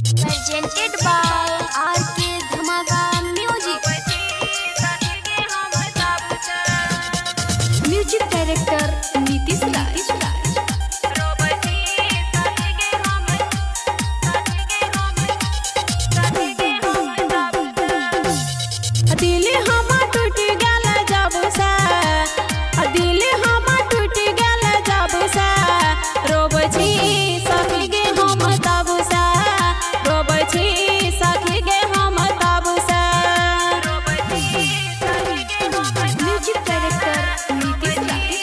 presented by RK Dhamaka Music. Music director Nitish Raj. दिल हमा टूट गल जब से, दिल हमा टूट गल जब से, रोब छी सखी गे हम तब से, रोब छी सखी गे हम तब से। Music director Nitish Raj.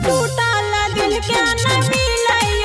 टूटल दिल के न मिलय